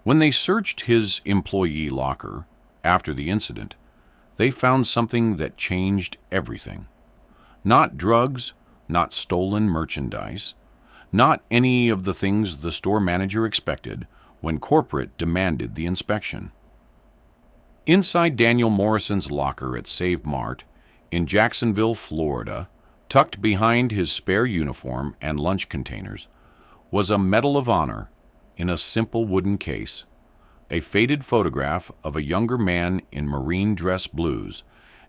When they searched his employee locker after the incident, they found something that changed everything. Not drugs, not stolen merchandise, not any of the things the store manager expected when corporate demanded the inspection. Inside Daniel Morrison's locker at Save Mart in Jacksonville, Florida, tucked behind his spare uniform and lunch containers, was a Medal of Honor in a simple wooden case, a faded photograph of a younger man in marine dress blues,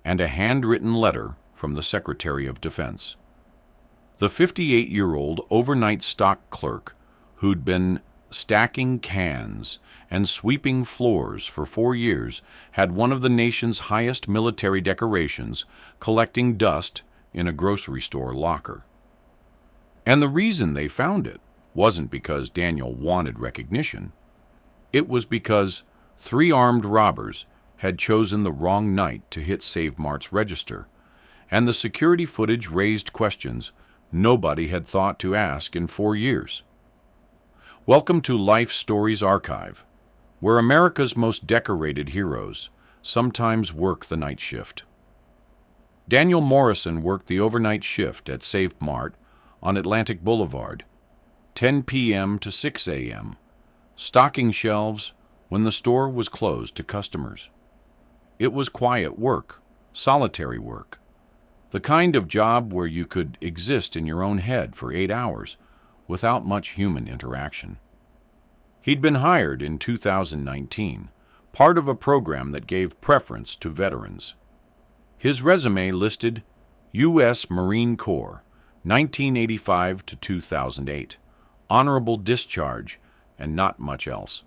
and a handwritten letter from the Secretary of Defense. The 58-year-old overnight stock clerk who'd been stacking cans and sweeping floors for 4 years had one of the nation's highest military decorations collecting dust in a grocery store locker. And the reason they found it wasn't because Daniel wanted recognition. It was because 3 armed robbers had chosen the wrong night to hit Save Mart's register, and the security footage raised questions nobody had thought to ask in 4 years. Welcome to Life Stories Archive, where America's most decorated heroes sometimes work the night shift. Daniel Morrison worked the overnight shift at Save Mart on Atlantic Boulevard, 10 p.m. to 6 a.m., stocking shelves when the store was closed to customers. It was quiet work, solitary work, the kind of job where you could exist in your own head for 8 hours without much human interaction. He'd been hired in 2019, part of a program that gave preference to veterans. His resume listed U.S. Marine Corps, 1985 to 2008, honorable discharge, and not much else.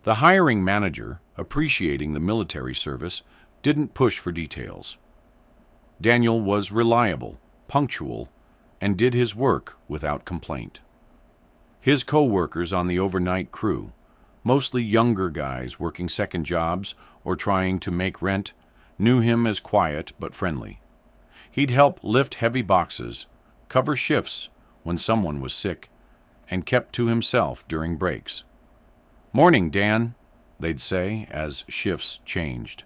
The hiring manager, appreciating the military service, didn't push for details. Daniel was reliable, punctual, and did his work without complaint. His co-workers on the overnight crew, mostly younger guys working second jobs or trying to make rent, knew him as quiet but friendly. He'd help lift heavy boxes, cover shifts when someone was sick, and kept to himself during breaks. "Morning, Dan," they'd say as shifts changed.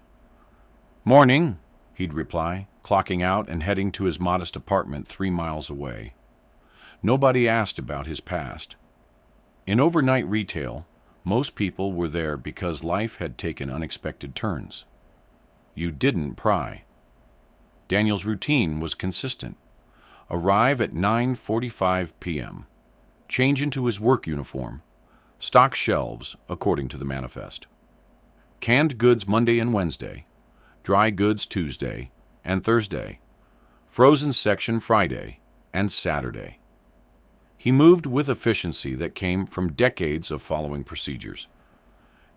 "Morning," he'd reply, clocking out and heading to his modest apartment 3 miles away. Nobody asked about his past. In overnight retail, most people were there because life had taken unexpected turns. You didn't pry. Daniel's routine was consistent. Arrive at 9:45 p.m., change into his work uniform, stock shelves according to the manifest. Canned goods Monday and Wednesday, dry goods Tuesday and Thursday, frozen section Friday and Saturday. He moved with efficiency that came from decades of following procedures.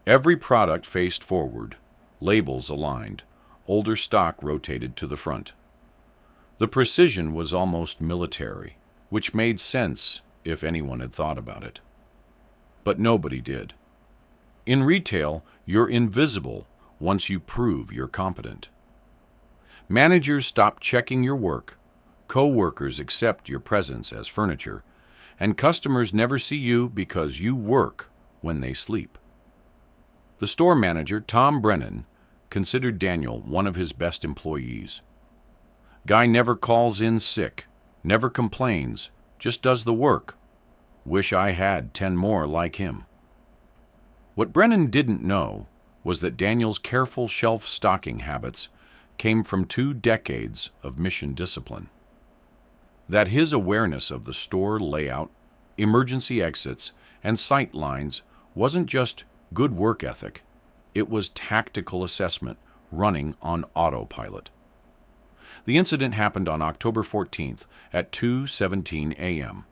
Every product faced forward, labels aligned, older stock rotated to the front. The precision was almost military, which made sense if anyone had thought about it. But nobody did. In retail, you're invisible once you prove you're competent. Managers stop checking your work, co-workers accept your presence as furniture, and customers never see you because you work when they sleep. The store manager, Tom Brennan, considered Daniel one of his best employees. Guy never calls in sick, never complains, just does the work. Wish I had 10 more like him. What Brennan didn't know was that Daniel's careful shelf stocking habits came from 2 decades of mission discipline. That his awareness of the store layout, emergency exits, and sight lines wasn't just good work ethic, it was tactical assessment running on autopilot. The incident happened on October 14th at 2:17 a.m.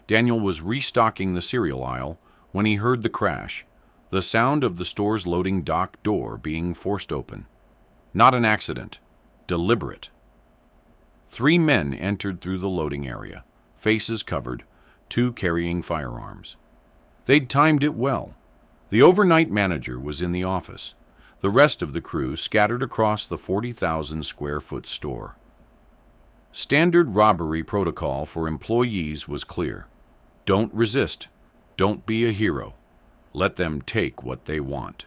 Daniel was restocking the cereal aisle when he heard the crash, the sound of the store's loading dock door being forced open. Not an accident, deliberate. 3 men entered through the loading area, faces covered, 2 carrying firearms. They'd timed it well. The overnight manager was in the office, the rest of the crew scattered across the 40,000-square-foot store. Standard robbery protocol for employees was clear. Don't resist. Don't be a hero. Let them take what they want.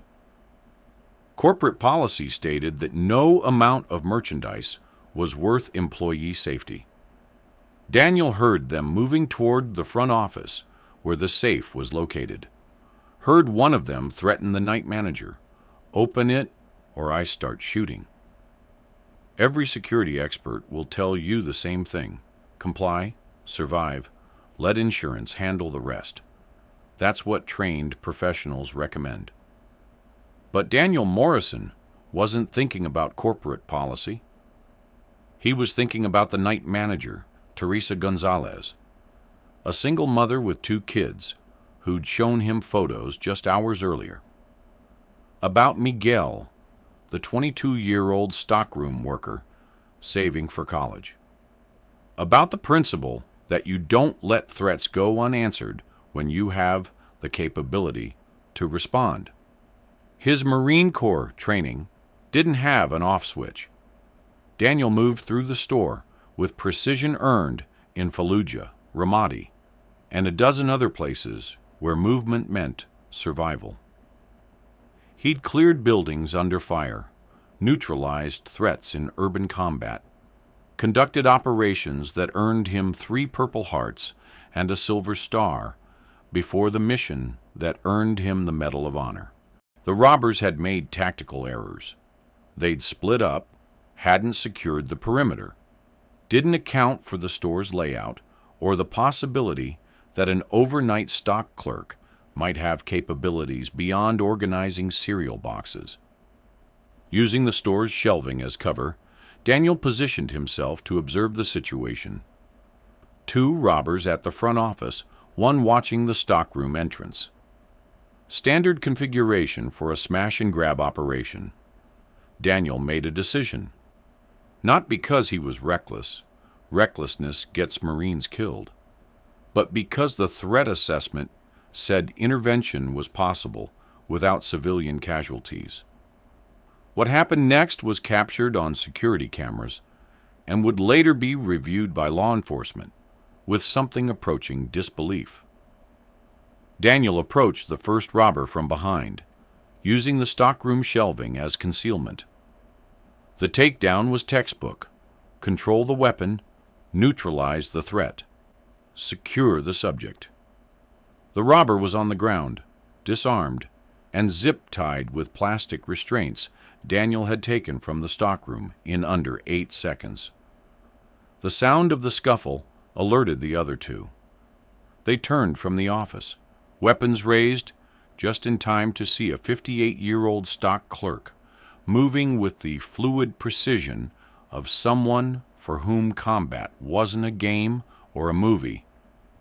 Corporate policy stated that no amount of merchandise was worth employee safety. Daniel heard them moving toward the front office where the safe was located. Heard one of them threaten the night manager, "Open it or I start shooting." Every security expert will tell you the same thing. Comply, survive, let insurance handle the rest. That's what trained professionals recommend. But Daniel Morrison wasn't thinking about corporate policy. He was thinking about the night manager, Teresa Gonzalez, a single mother with 2 kids who'd shown him photos just hours earlier. About Miguel, the 22-year-old stockroom worker saving for college. About the principle that you don't let threats go unanswered when you have the capability to respond. His Marine Corps training didn't have an off switch. Daniel moved through the store with precision earned in Fallujah, Ramadi, and a dozen other places where movement meant survival. He'd cleared buildings under fire, neutralized threats in urban combat, conducted operations that earned him 3 Purple Hearts and a Silver Star before the mission that earned him the Medal of Honor. The robbers had made tactical errors. They'd split up, hadn't secured the perimeter, didn't account for the store's layout or the possibility that an overnight stock clerk might have capabilities beyond organizing cereal boxes. Using the store's shelving as cover, Daniel positioned himself to observe the situation. 2 robbers at the front office, one watching the stockroom entrance. Standard configuration for a smash-and-grab operation. Daniel made a decision. Not because he was reckless. Recklessness gets Marines killed. But because the threat assessment said intervention was possible without civilian casualties. What happened next was captured on security cameras and would later be reviewed by law enforcement with something approaching disbelief. Daniel approached the first robber from behind, using the stockroom shelving as concealment. The takedown was textbook. Control the weapon, neutralize the threat, secure the subject. The robber was on the ground, disarmed, and zip-tied with plastic restraints Daniel had taken from the stockroom in under 8 seconds. The sound of the scuffle alerted the other 2. They turned from the office, weapons raised, just in time to see a 58-year-old stock clerk moving with the fluid precision of someone for whom combat wasn't a game or a movie,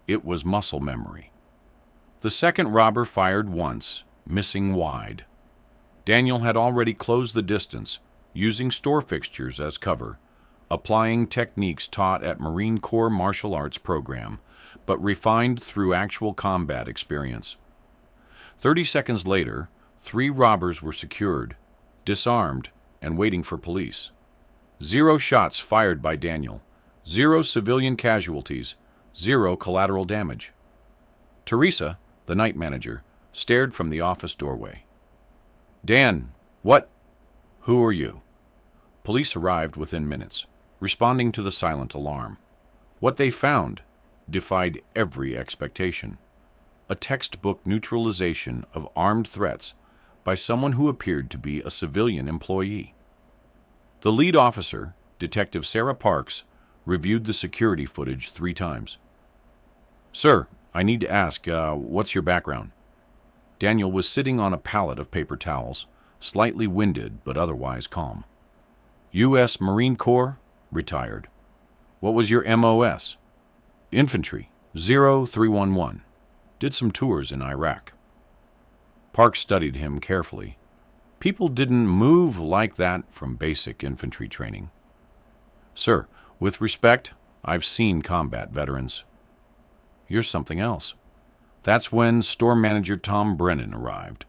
it was muscle memory. The second robber fired once, missing wide. Daniel had already closed the distance, using store fixtures as cover, applying techniques taught at Marine Corps martial arts program, but refined through actual combat experience. 30 seconds later, 3 robbers were secured, disarmed, and waiting for police. 0 shots fired by Daniel, 0 civilian casualties, 0 collateral damage. Teresa, the night manager, stared from the office doorway. "Dan, what? Who are you?" Police arrived within minutes, responding to the silent alarm. What they found defied every expectation. A textbook neutralization of armed threats by someone who appeared to be a civilian employee. The lead officer, Detective Sarah Parks, reviewed the security footage 3 times. "Sir, I need to ask, what's your background?" Daniel was sitting on a pallet of paper towels, slightly winded but otherwise calm. "U.S. Marine Corps, retired." "What was your MOS?" "Infantry, 0311. Did some tours in Iraq." Parks studied him carefully. People didn't move like that from basic infantry training. "Sir, with respect, I've seen combat veterans." "You're something else." That's when store manager Tom Brennan arrived,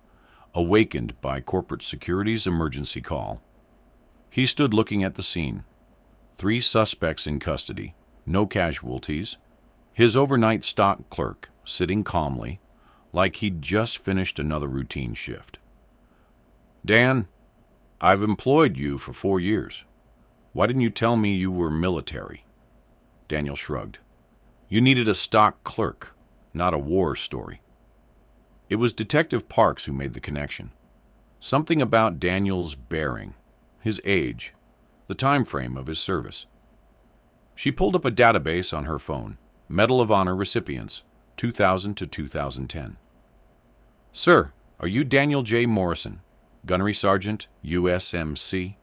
awakened by corporate security's emergency call. He stood looking at the scene. 3 suspects in custody, no casualties. His overnight stock clerk sitting calmly, like he'd just finished another routine shift. Dan, I've employed you for 4 years. Why didn't you tell me you were military? Daniel shrugged. You needed a stock clerk, not a war story. It was Detective Parks who made the connection. Something about Daniel's bearing, his age, the time frame of his service. She pulled up a database on her phone. Medal of Honor recipients, 2000 to 2010. Sir, are you Daniel J. Morrison, Gunnery Sergeant, USMC?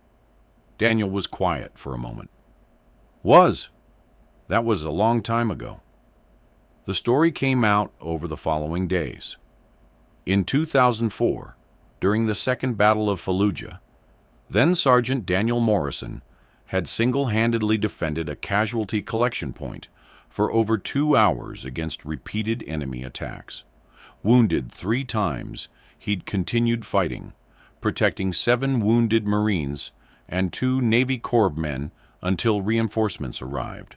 Daniel was quiet for a moment. Was. That was a long time ago. The story came out over the following days. In 2004, during the Second Battle of Fallujah, then Sergeant Daniel Morrison had single-handedly defended a casualty collection point for over 2 hours against repeated enemy attacks. Wounded 3 times, he'd continued fighting, protecting 7 wounded Marines and 2 Navy Corps men until reinforcements arrived.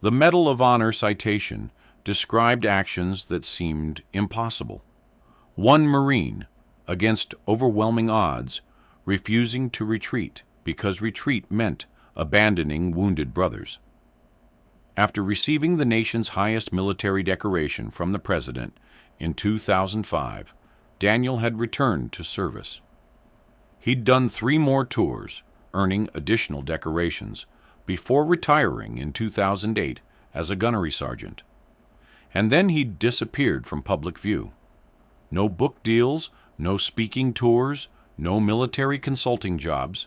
The Medal of Honor citation described actions that seemed impossible. 1 Marine, against overwhelming odds, refusing to retreat because retreat meant abandoning wounded brothers. After receiving the nation's highest military decoration from the President in 2005, Daniel had returned to service. He'd done 3 more tours, earning additional decorations, before retiring in 2008 as a gunnery sergeant. And then he'd disappeared from public view. No book deals, no speaking tours, no military consulting jobs.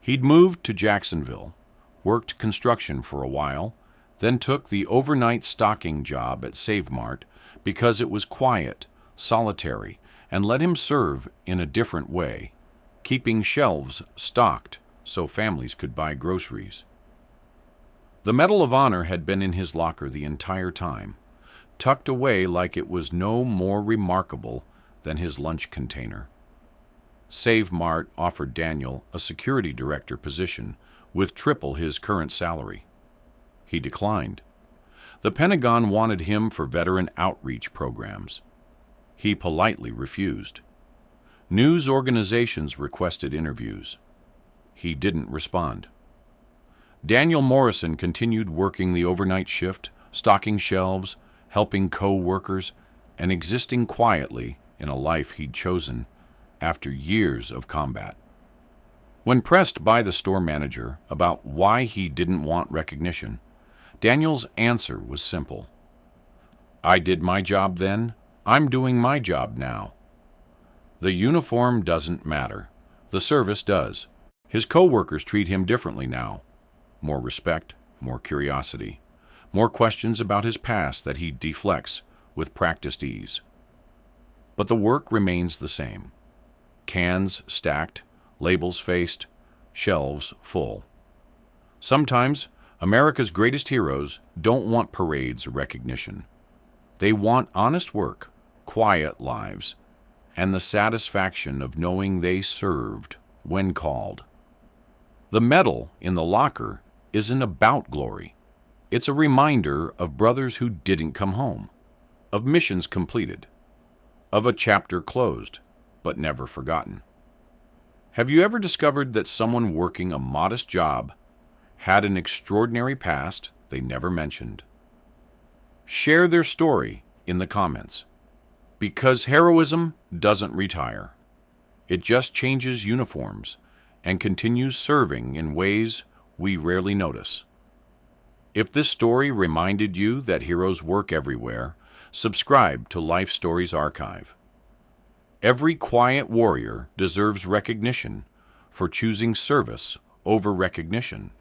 He'd moved to Jacksonville, worked construction for a while, then took the overnight stocking job at Save Mart because it was quiet, solitary, and let him serve in a different way, keeping shelves stocked so families could buy groceries. The Medal of Honor had been in his locker the entire time, tucked away like it was no more remarkable than his lunch container. Save Mart offered Daniel a security director position with triple his current salary. He declined. The Pentagon wanted him for veteran outreach programs. He politely refused. News organizations requested interviews. He didn't respond. Daniel Morrison continued working the overnight shift, stocking shelves, helping co-workers, and existing quietly in a life he'd chosen after years of combat. When pressed by the store manager about why he didn't want recognition, Daniel's answer was simple. I did my job then, I'm doing my job now. The uniform doesn't matter. The service does. His co-workers treat him differently now. More respect, more curiosity, more questions about his past that he deflects with practiced ease. But the work remains the same. Cans stacked, labels faced, shelves full. Sometimes, America's greatest heroes don't want parades or recognition. They want honest work, quiet lives, and the satisfaction of knowing they served when called. The medal in the locker isn't about glory. It's a reminder of brothers who didn't come home, of missions completed, of a chapter closed, but never forgotten. Have you ever discovered that someone working a modest job had an extraordinary past they never mentioned? Share their story in the comments, because heroism doesn't retire. It just changes uniforms and continues serving in ways we rarely notice. If this story reminded you that heroes work everywhere, subscribe to Life Stories Archive. Every quiet warrior deserves recognition for choosing service over recognition.